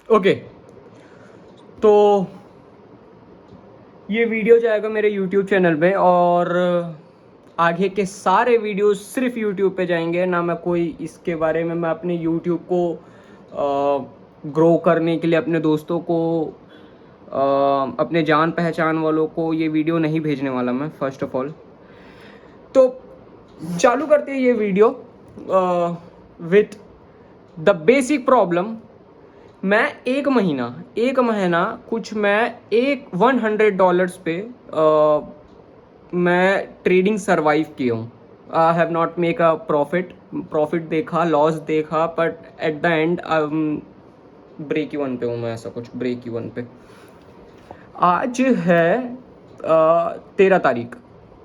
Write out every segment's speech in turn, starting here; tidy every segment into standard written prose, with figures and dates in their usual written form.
Okay, तो ये video जाएगा मेरे यूट्यूब चैनल पे और आगे के सारे वीडियोस सिर्फ यूट्यूब पे जाएंगे ना। मैं कोई इसके बारे में मैं अपने यूट्यूब को ग्रो करने के लिए अपने दोस्तों को अपने जान पहचान वालों को ये वीडियो नहीं भेजने वाला मैं फर्स्ट ऑफ ऑल। तो चालू करते हैं ये video with the basic problem. मैं एक महीना कुछ मैं $100 पे मैं ट्रेडिंग सरवाइव किया हूँ। I have not make a profit देखा, लॉस देखा, but at the end break even पे हूँ मैं। ऐसा कुछ ब्रेक इवन पे। आज है 13 तारीख,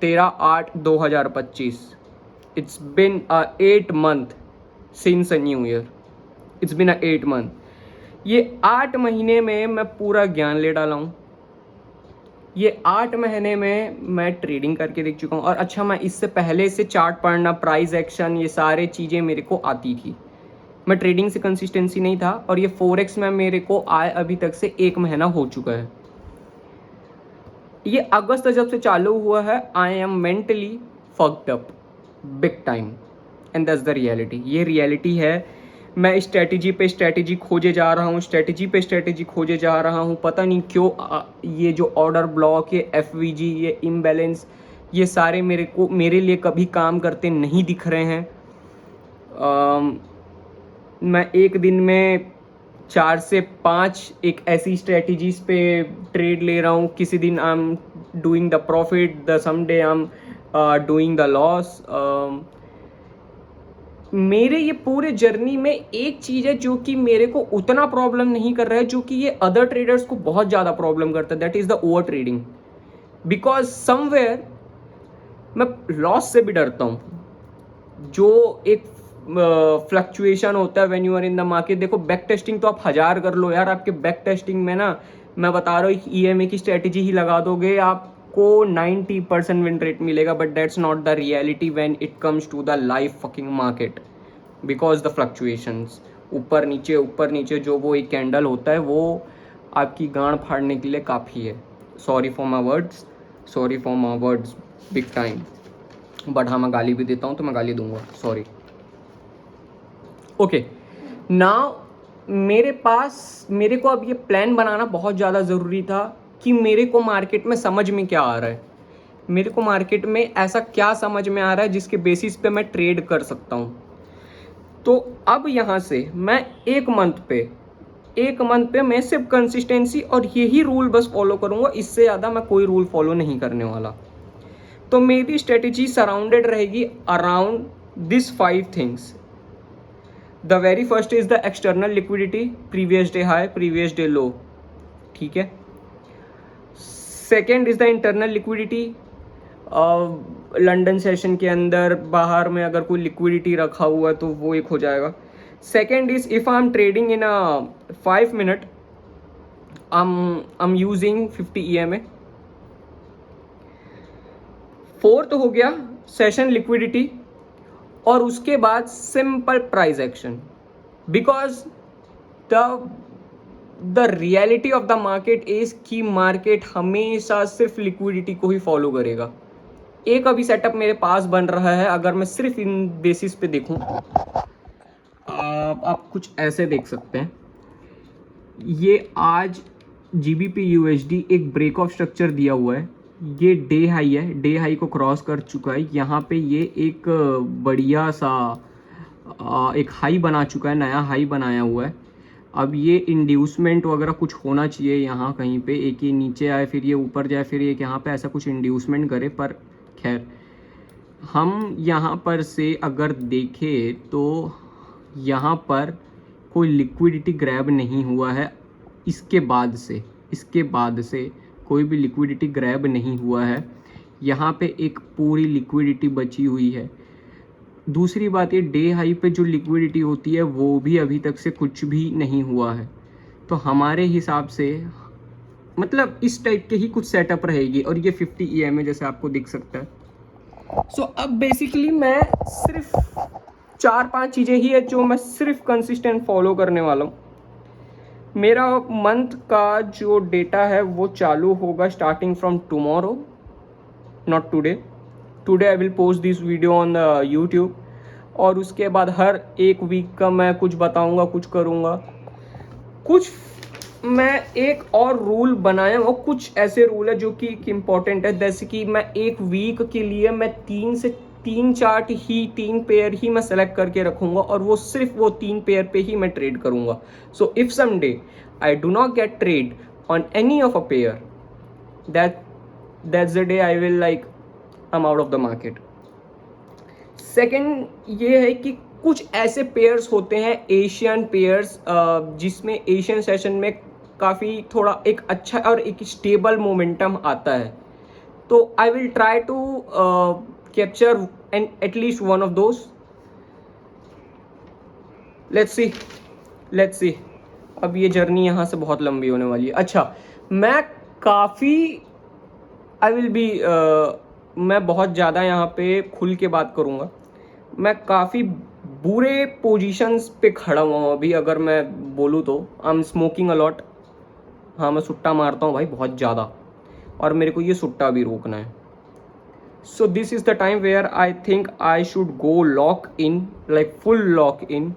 13/8/2025। It's been 8 month since a new year. It's been 8 month। ये 8 महीने में मैं पूरा ज्ञान ले डाला हूँ। ये 8 महीने में मैं ट्रेडिंग करके देख चुका हूँ। और अच्छा, मैं इससे पहले से चार्ट पढ़ना, प्राइस एक्शन, ये सारे चीज़ें मेरे को आती थी। मैं ट्रेडिंग से कंसिस्टेंसी नहीं था। और ये फॉरेक्स में मेरे को आए अभी तक से 1 महीना हो चुका है। ये अगस्त जब से चालू हुआ है, I am mentally fucked up big time and that's the reality. ये रियलिटी है। मैं स्ट्रेटजी पे स्ट्रेटजी खोजे जा रहा हूँ, स्ट्रेटजी पे स्ट्रेटजी खोजे जा रहा हूँ। पता नहीं क्यों ये जो ऑर्डर ब्लॉक, ये एफवीजी, ये इम्बैलेंस, ये सारे मेरे लिए कभी काम करते नहीं दिख रहे हैं। मैं एक दिन में 4 से 5 एक ऐसी स्ट्रेटजीज पे ट्रेड ले रहा हूँ। किसी दिन I am doing the profit, the some day I am doing the loss. मेरे ये पूरे जर्नी में एक चीज़ है जो कि मेरे को उतना प्रॉब्लम नहीं कर रहा है जो कि ये अदर ट्रेडर्स को बहुत ज़्यादा प्रॉब्लम करता है। That is the over trading. Because somewhere मैं लॉस से भी डरता हूँ। जो एक फ्लक्चुएशन होता है when you are in the market. देखो, बैक टेस्टिंग तो आप 1000 कर लो यार, आपके बैक टेस्टिंग में ना, मैं बता रहा हूँ, EMA की स्ट्रेटेजी ही लगा दोगे, आपको 90% विन रेट मिलेगा। But that's not the reality when it comes to the live fucking market. Because the fluctuations, ऊपर नीचे जो वो एक कैंडल होता है, वो आपकी गांड फाड़ने के लिए काफ़ी है। Sorry for my words big time. But हाँ, मैं गाली भी देता हूँ तो मैं गाली दूंगा, सॉरी। ओके, नाउ मेरे को अब ये प्लान बनाना बहुत ज़्यादा ज़रूरी था कि मेरे को मार्केट में समझ में क्या आ रहा है। मेरे को मार्केट में ऐसा क्या समझ में आ रहा है जिसके बेसिस पे मैं ट्रेड कर सकता हूँ। तो अब यहाँ से मैं एक मंथ पे मैं सिर्फ कंसिस्टेंसी और यही रूल बस फॉलो करूँगा। इससे ज़्यादा मैं कोई रूल फॉलो नहीं करने वाला। तो मेरी स्ट्रेटेजी सराउंडेड रहेगी around this 5 things. The very first is the external liquidity, previous day high, previous day लो, ठीक है। Second is the internal liquidity. London session के अंदर बाहर में अगर कोई लिक्विडिटी रखा हुआ है तो वो एक हो जाएगा। Second is if I am trading in a 5 minute, I am using 50 EMA। Fourth हो गया सेशन लिक्विडिटी। और उसके बाद simple price action. Because the reality of the market is कि मार्केट हमेशा सिर्फ लिक्विडिटी को ही फॉलो करेगा। एक अभी सेटअप मेरे पास बन रहा है, अगर मैं सिर्फ इन बेसिस पे देखूं, आप कुछ ऐसे देख सकते हैं। ये आज GBP USD एक ब्रेक ऑफ स्ट्रक्चर दिया हुआ है। ये डे हाई है, डे हाई को क्रॉस कर चुका है। यहाँ पे ये एक बढ़िया सा एक हाई बना चुका है, नया हाई बनाया हुआ है। अब ये इंड्यूसमेंट वगैरह कुछ होना चाहिए यहाँ कहीं पे, एक ये नीचे आए फिर ये ऊपर जाए फिर एक यहाँ पे ऐसा कुछ इंड्यूसमेंट करे। पर खैर, हम यहाँ पर से अगर देखें तो यहाँ पर कोई लिक्विडिटी ग्रैब नहीं हुआ है। इसके बाद से कोई भी लिक्विडिटी ग्रैब नहीं हुआ है। यहाँ पे एक पूरी लिक्विडिटी बची हुई है। दूसरी बात, ये डे हाई पे जो लिक्विडिटी होती है वो भी अभी तक से कुछ भी नहीं हुआ है। तो हमारे हिसाब से मतलब इस टाइप के ही कुछ सेटअप रहेगी। और ये 50 EMA जैसे आपको दिख सकता है। सो अब बेसिकली मैं सिर्फ 4-5 चीज़ें ही है जो मैं सिर्फ कंसिस्टेंट फॉलो करने वाला हूँ। मेरा मंथ का जो डेटा है वो चालू होगा starting from tomorrow, not today. Today I will post this video on the YouTube, और उसके बाद हर एक वीक का मैं कुछ बताऊंगा, कुछ करूंगा। कुछ मैं एक और रूल बनाया हूँ, कुछ ऐसे रूल है जो कि इम्पोर्टेंट है, जैसे कि मैं एक वीक के लिए मैं 3 चार्ट ही, 3 पेयर ही मैं सेलेक्ट करके रखूंगा, और वो सिर्फ वो 3 पेयर पे ही मैं ट्रेड करूंगा। So if someday I do not get trade on any of a pair, that's the day I will like I am out of the market. Second ये है कि कुछ ऐसे पेयर्स होते हैं, एशियन पेयर्स, जिसमें एशियन सेशन में काफ़ी थोड़ा एक अच्छा और एक स्टेबल मोमेंटम आता है, तो I will try to capture and at least one of those. Let's see. अब ये जर्नी यहाँ से बहुत लंबी होने वाली है। अच्छा, मैं काफ़ी आई विल बी मैं बहुत ज़्यादा यहाँ पे खुल के बात करूँगा। मैं काफ़ी बुरे पोजीशंस पे खड़ा हुआ हूँ अभी, अगर मैं बोलूँ तो। I am smoking a lot. हाँ, मैं सुट्टा मारता हूँ भाई बहुत ज़्यादा, और मेरे को ये सुट्टा भी रोकना है। So this is the time where I think I should go lock in, like full lock in,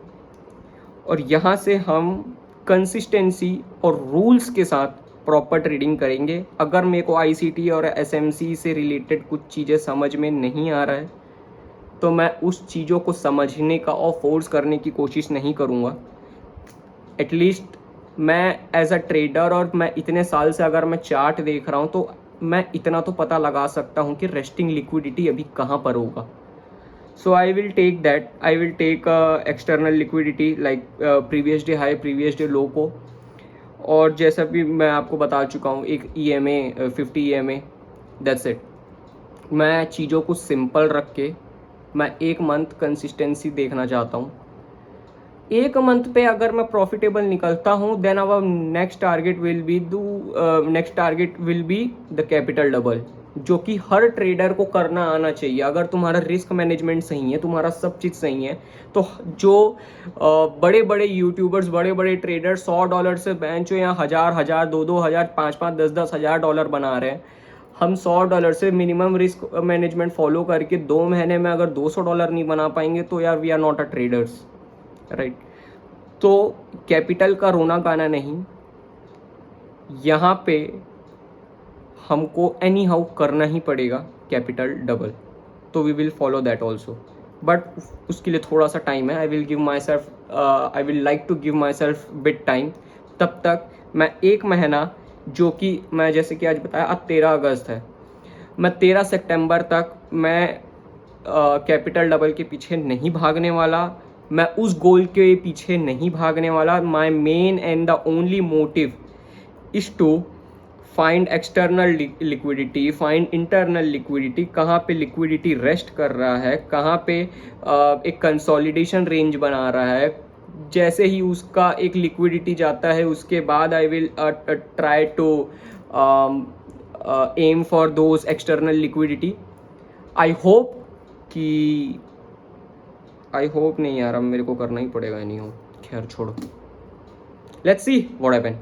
और यहाँ से हम कंसिस्टेंसी और रूल्स के साथ प्रॉपर ट्रेडिंग करेंगे। अगर मेरे को आईसीटी और एसएमसी से रिलेटेड कुछ चीज़ें समझ में नहीं आ रहा है, तो मैं उस चीज़ों को समझने का और फोर्स करने की कोशिश नहीं करूँगा। एटलीस्ट मैं एज अ ट्रेडर, और मैं इतने साल से अगर मैं चार्ट देख रहा हूँ, तो मैं इतना तो पता लगा सकता हूँ कि रेस्टिंग लिक्विडिटी अभी कहाँ पर होगा। So I will take that, I will take external liquidity like previous day high, previous day low को। और जैसा भी मैं आपको बता चुका हूँ, एक EMA 50 EMA, दैट्स इट। मैं चीज़ों को सिंपल रख के मैं एक मंथ कंसिस्टेंसी देखना चाहता हूँ। एक मंथ पे अगर मैं प्रॉफिटेबल निकलता हूँ, then our next target will be the capital double, जो कि हर ट्रेडर को करना आना चाहिए। अगर तुम्हारा रिस्क मैनेजमेंट सही है, तुम्हारा सब चीज़ सही है, तो जो बड़े बड़े यूट्यूबर्स, बड़े बड़े ट्रेडर $100 से बेंचो या 1000, 2,000, 5,000, 10,000 डॉलर बना रहे हैं, हम $100 से मिनिमम रिस्क मैनेजमेंट फॉलो करके 2 महीने में अगर $200 नहीं बना पाएंगे, तो यार we are not a traders, right. तो कैपिटल का रोना गाना नहीं, यहाँ पे हमको एनी हाउ करना ही पड़ेगा कैपिटल डबल। तो we will follow that also, but उसके लिए थोड़ा सा टाइम है। I will like to give myself bit time. तब तक मैं एक महीना, जो कि मैं जैसे कि आज बताया, आज 13 अगस्त है, मैं 13 सितंबर तक मैं कैपिटल डबल के पीछे नहीं भागने वाला, मैं उस गोल के पीछे नहीं भागने वाला। My main and the only motive is to find external liquidity, find internal liquidity, कहाँ पे लिक्विडिटी रेस्ट कर रहा है, कहाँ पे एक कंसोलिडेशन रेंज बना रहा है। जैसे ही उसका एक लिक्विडिटी जाता है, उसके बाद I will try to aim for those external liquidity. I hope नहीं यार, अब मेरे को करना ही पड़ेगा, नहीं हो, खैर छोड़ो, लेट्स सी व्हाट हैपन।